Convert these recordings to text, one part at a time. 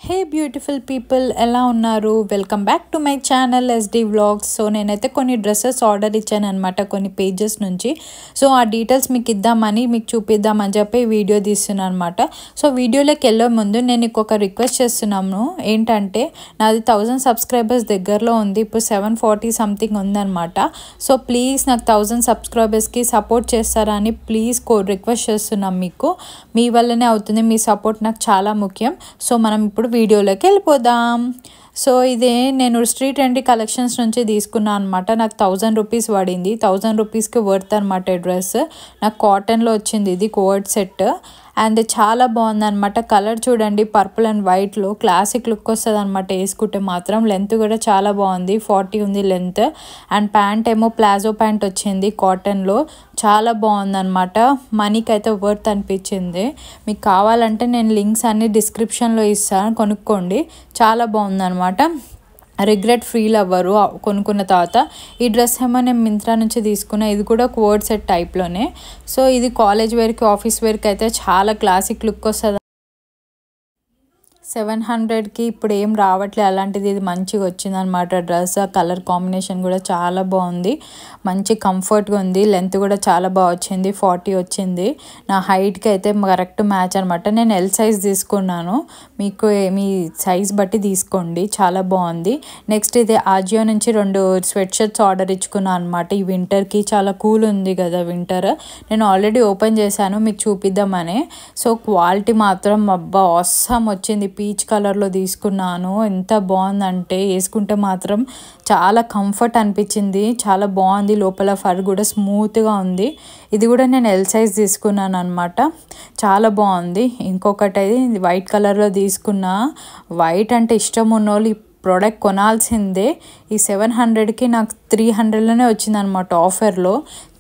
హే beautiful people ఎలా ఉన్నారు welcome back to my channel SD vlogs. So నేనైతే కొన్ని డ్రెస్సెస్ ఆర్డర్ ఇచ్చాను అనమాట కొన్ని పేజెస్ నుంచి. సో ఆ డీటెయిల్స్ మీకు ఇద్దామని మీకు చూపిద్దామని చెప్పి వీడియో తీస్తున్నాను అనమాట. సో వీడియోలోకి వెళ్ళే ముందు నేను ఇంకొక రిక్వెస్ట్ చేస్తున్నాను. ఏంటంటే నాది 1000 సబ్స్క్రైబర్స్ దగ్గరలో ఉంది, ఇప్పుడు 740 సంథింగ్ ఉందన్నమాట. సో ప్లీజ్ నాకు 1000 సబ్స్క్రైబర్స్కి సపోర్ట్ చేస్తారా అని ప్లీజ్ రిక్వెస్ట్ చేస్తున్నాం. మీకు మీ వల్లనే అవుతుంది, మీ సపోర్ట్ నాకు చాలా ముఖ్యం. సో మనం ఇప్పుడు వీడియోలోకి వెళ్ళిపోదాం. సో ఇదే నేను స్ట్రీట్ ట్రెండీ కలెక్షన్స్ నుంచి తీసుకున్నాను అనమాట. నాకు 1000 రూపీస్ పడింది. 1000 రూపీస్కి వర్త్ అనమాట. డ్రెస్ నాకు కాటన్లో వచ్చింది, ఇది కోట్ సెట్ అండ్ చాలా బాగుంది అనమాట. కలర్ చూడండి, పర్పుల్ అండ్ వైట్లో క్లాసిక్ లుక్ వస్తుంది అనమాట వేసుకుంటే మాత్రం. లెంత్ కూడా చాలా బాగుంది, 40 ఉంది లెంత్. అండ్ ప్యాంట్ ఏమో ప్లాజో ప్యాంట్ వచ్చింది కాటన్లో, చాలా బాగుంది అనమాట. మనీకి అయితే వర్త్ అనిపించింది. మీకు కావాలంటే నేను లింక్స్ అన్ని డిస్క్రిప్షన్లో ఇస్తాను, కొనుక్కోండి. చాలా బాగుంది అనమాట. రిగ్రెట్ ఫీల్ అవ్వరు కొనుక్కున్న తర్వాత. ఈ డ్రెస్ ఏమో నేను మింత్రా నుంచి తీసుకున్నా, ఇది కూడా కోట్ సెట్ టైప్లోనే. సో ఇది కాలేజ్ వేర్కి ఆఫీస్ వేర్కి అయితే చాలా క్లాసిక్ లుక్ వస్తుంది. 700కి ఇప్పుడు ఏం రావట్లేదు అలాంటిది, ఇది మంచిగా వచ్చింది అనమాట డ్రెస్. ఆ కలర్ కాంబినేషన్ కూడా చాలా బాగుంది, మంచి కంఫర్ట్గా ఉంది. లెంత్ కూడా చాలా బాగా వచ్చింది, 40 వచ్చింది. నా హైట్కి అయితే కరెక్ట్ మ్యాచ్ అనమాట. నేను ఎల్ సైజ్ తీసుకున్నాను, మీకు మీ సైజ్ బట్టి తీసుకోండి. చాలా బాగుంది. నెక్స్ట్ ఇది ఆజియో నుంచి 2 స్వెట్ షర్ట్స్ ఆర్డర్ ఇచ్చుకున్నాను అనమాట. ఈ వింటర్కి చాలా కూల్ ఉంది కదా వింటర్. నేను ఆల్రెడీ ఓపెన్ చేశాను మీకు చూపిద్దామని. సో క్వాలిటీ మాత్రం అబ్బా ఆసమ్ వచ్చింది. పీచ్ కలర్లో తీసుకున్నాను, ఎంత బాగుందంటే వేసుకుంటే మాత్రం చాలా కంఫర్ట్ అనిపించింది. చాలా బాగుంది, లోపల ఫర్ కూడా స్మూత్గా ఉంది. ఇది కూడా నేను ఎల్ సైజ్ తీసుకున్నాను అనమాట. చాలా బాగుంది. ఇంకొకటి అయితే వైట్ కలర్లో తీసుకున్నా. వైట్ అంటే ఇష్టం ఉన్నోళ్ళు ఈ ప్రోడక్ట్ కొనాల్సిందే. ఈ 700కి నాకు 300లోనే వచ్చిందనమాట ఆఫర్లో.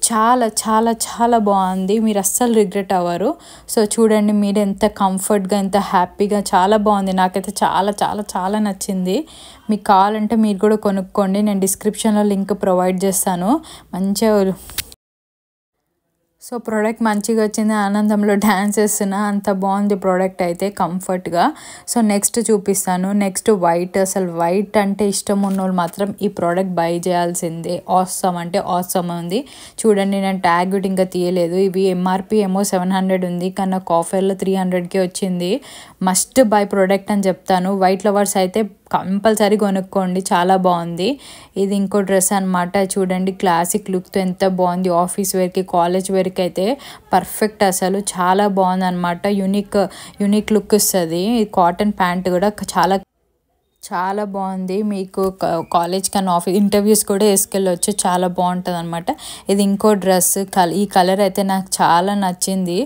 చాలా చాలా చాలా బాగుంది, మీరు అస్సలు రిగ్రెట్ అవ్వరు. సో చూడండి మీరు ఎంత కంఫర్ట్గా ఎంత హ్యాపీగా, చాలా బాగుంది. నాకైతే చాలా చాలా చాలా నచ్చింది. మీకు కావాలంటే మీరు కూడా కొనుక్కోండి, నేను డిస్క్రిప్షన్లో లింక్ ప్రొవైడ్ చేస్తాను. మంచిగా సో ప్రోడక్ట్ మంచిగా వచ్చింది, ఆనందంలో డ్యాన్స్ చేస్తున్నా, అంత బాగుంది ప్రోడక్ట్ అయితే కంఫర్ట్గా. సో నెక్స్ట్ చూపిస్తాను. Next white. అసలు వైట్ అంటే ఇష్టం ఉన్నోళ్ళు మాత్రం ఈ ప్రోడక్ట్ బై చేయాల్సిందే. ఆసమ్ అంటే ఆసమ్ ఉంది. చూడండి నేను ట్యాగ్ కూడా ఇంకా తీయలేదు. ఇవి ఎంఆర్పి ఏమో 700 ఉంది, కానీ నాకు ఆఫర్లో 300కి వచ్చింది. మస్ట్ బై ప్రోడక్ట్ అని చెప్తాను. వైట్ లవర్స్ అయితే కంపల్సరీ కొనుక్కోండి, చాలా బాగుంది. ఇది ఇంకో డ్రెస్ అనమాట. చూడండి క్లాసిక్ లుక్తో ఎంత బాగుంది. ఆఫీస్ వేర్కి కాలేజ్ వేర్కి అయితే పర్ఫెక్ట్, అసలు చాలా బాగుంది అనమాట. యూనిక్ లుక్ ఇస్తుంది. కాటన్ ప్యాంట్ కూడా చాలా బాగుంది. మీకు కాలేజ్ కన్నా ఆఫీస్ ఇంటర్వ్యూస్ కూడా వేసుకెళ్ళవచ్చు, చాలా బాగుంటుంది అనమాట. ఇది ఇంకో డ్రెస్. ఈ కలర్ అయితే నాకు చాలా నచ్చింది.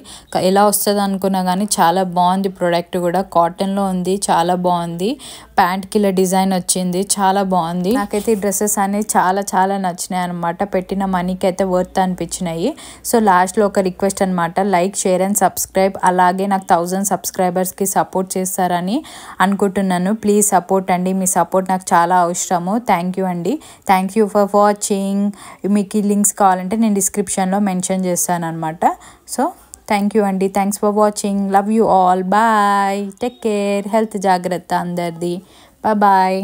ఎలా వస్తుంది అనుకున్నా కానీ చాలా బాగుంది. ప్రోడక్ట్ కూడా కాటన్లో ఉంది, చాలా బాగుంది. ప్యాంట్కి ఇలా డిజైన్ వచ్చింది, చాలా బాగుంది. నాకైతే ఈ డ్రెస్సెస్ అనేవి చాలా చాలా నచ్చినాయి అనమాట. పెట్టిన మనీకి అయితే వర్త్ అనిపించినాయి. సో లాస్ట్లో ఒక రిక్వెస్ట్ అనమాట, లైక్ షేర్ అండ్ సబ్స్క్రైబ్. అలాగే నాకు 1000 సబ్స్క్రైబర్స్కి సపోర్ట్ చేస్తారని అనుకుంటున్నాను. ప్లీజ్ సపోర్ట్ అండి, మీ సపోర్ట్ నాకు చాలా అవసరము. థ్యాంక్ యూ అండి, థ్యాంక్ యూ ఫర్ వాచింగ్. మీకు ఈ లింక్స్ కావాలంటే నేను డిస్క్రిప్షన్లో మెన్షన్ చేస్తాను అనమాట. సో థ్యాంక్ యూ అండి, thanks for watching. Love you all, bye, take care, health జాగ్రత్త అందరిది. బాయ్.